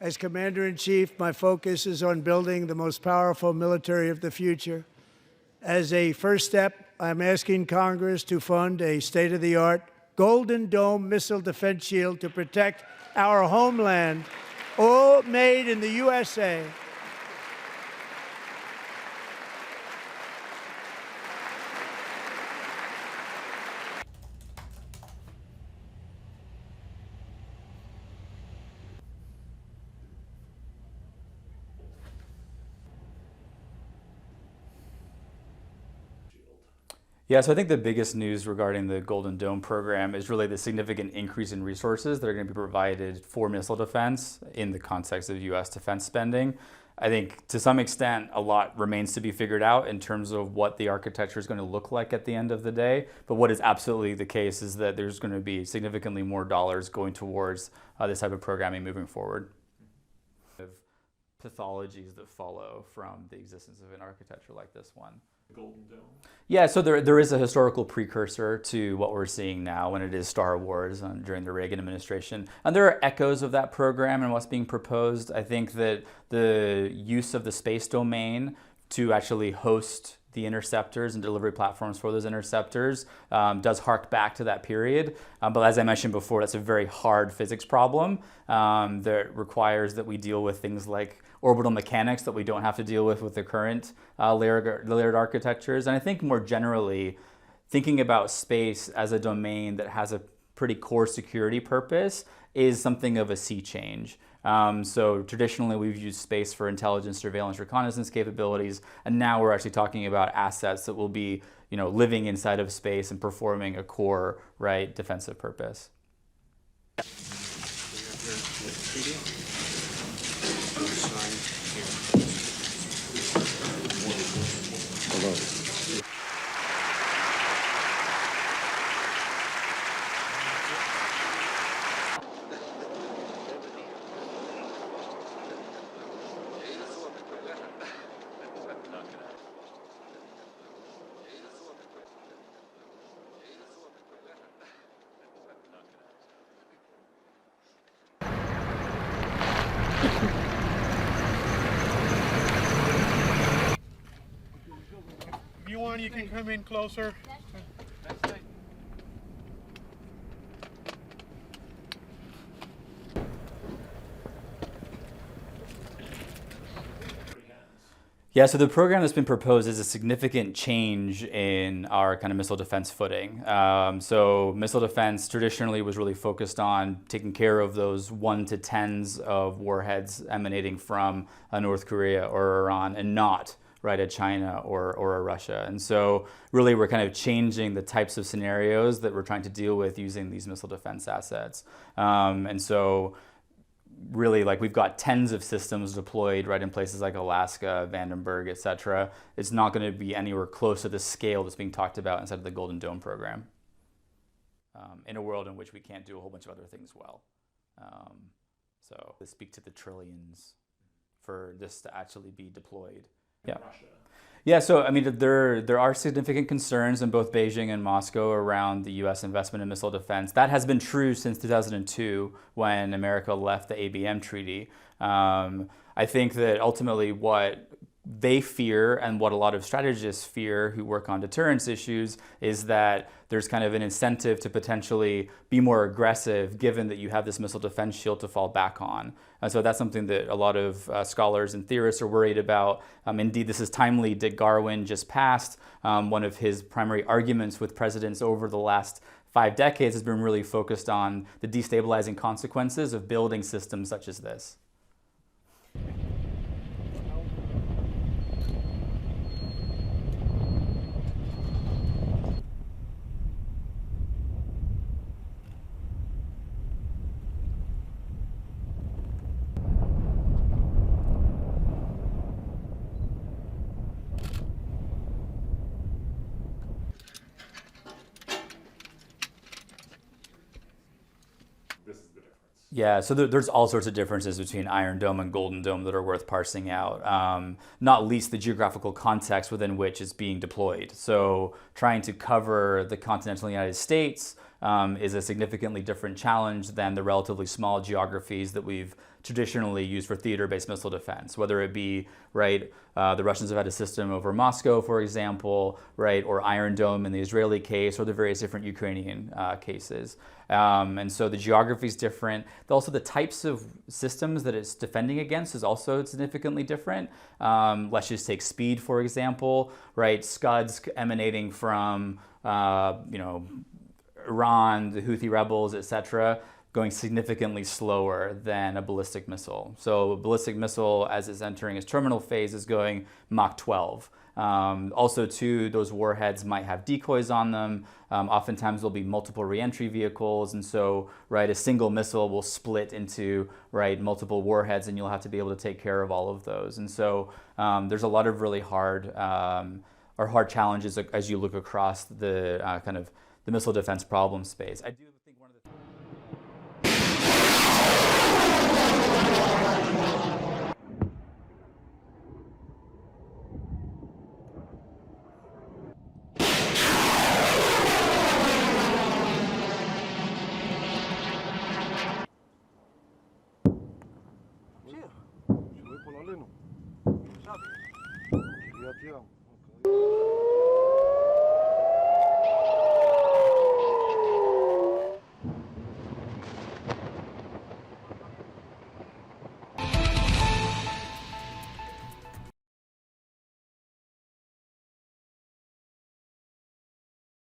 As Commander-in-Chief, my focus is on building the most powerful military of the future. As a first step, I'm asking Congress to fund a state-of-the-art Golden Dome missile defense shield to protect our homeland, all made in the USA. Yeah, so I think the biggest news regarding the Golden Dome program is really the significant increase in resources that are going to be provided for missile defense in the context of U.S. defense spending. I think to some extent, a lot remains to be figured out in terms of what the architecture is going to look like at the end of the day. But what is absolutely the case is that there's going to be significantly more dollars going towards this type of programming moving forward. Pathologies that follow from the existence of an architecture like this one. Golden Dome? Yeah, so there is a historical precursor to what we're seeing now, when it is Star Wars during the Reagan administration. And there are echoes of that program and what's being proposed. I think that the use of the space domain to actually host the interceptors and delivery platforms for those interceptors does hark back to that period. But as I mentioned before, that's a very hard physics problem that requires that we deal with things like orbital mechanics that we don't have to deal with the current layered architectures. And I think more generally, thinking about space as a domain that has a pretty core security purpose is something of a sea change. So traditionally we've used space for intelligence, surveillance, reconnaissance capabilities, and now we're actually talking about assets that will be, living inside of space and performing a core, defensive purpose. If you want, you can come in closer. Yeah, so the program that's been proposed is a significant change in our kind of missile defense footing. So missile defense traditionally was really focused on taking care of those 1 to 10s of warheads emanating from North Korea or Iran, and not a China or a Russia. And so really we're kind of changing the types of scenarios that we're trying to deal with using these missile defense assets. And so really, we've got tens of systems deployed in places like Alaska, Vandenberg, et cetera. It's not going to be anywhere close to the scale that's being talked about inside of the Golden Dome program, in a world in which we can't do a whole bunch of other things well. So to speak to the trillions for this to actually be deployed. Yeah. Russia. Yeah, so there are significant concerns in both Beijing and Moscow around the U.S. investment in missile defense. That has been true since 2002, when America left the ABM treaty. I think that ultimately what they fear, and what a lot of strategists fear who work on deterrence issues, is that there's kind of an incentive to potentially be more aggressive, given that you have this missile defense shield to fall back on. And so that's something that a lot of scholars and theorists are worried about. Indeed, this is timely. Dick Garwin just passed. One of his primary arguments with presidents over the last 5 decades has been really focused on the destabilizing consequences of building systems such as this. Yeah, so there's all sorts of differences between Iron Dome and Golden Dome that are worth parsing out, not least the geographical context within which it's being deployed. So trying to cover the continental United States is a significantly different challenge than the relatively small geographies that we've traditionally used for theater-based missile defense, whether it be, right, the Russians have had a system over Moscow, for example, right, or Iron Dome in the Israeli case, or the various different Ukrainian cases. And so the geography is different. Also, the types of systems that it's defending against is also significantly different. Let's just take speed, for example, right? Scuds emanating from, Iran, the Houthi rebels, etc., going significantly slower than a ballistic missile. So a ballistic missile, as it's entering its terminal phase, is going Mach 12. Also, too, those warheads might have decoys on them. Oftentimes, there'll be multiple reentry vehicles, and so, right, a single missile will split into, right, multiple warheads, and you'll have to be able to take care of all of those. And so, there's a lot of really hard challenges as you look across the kind of the missile defense problem space. I do think one of the Voy por la Leno. Quería tirar.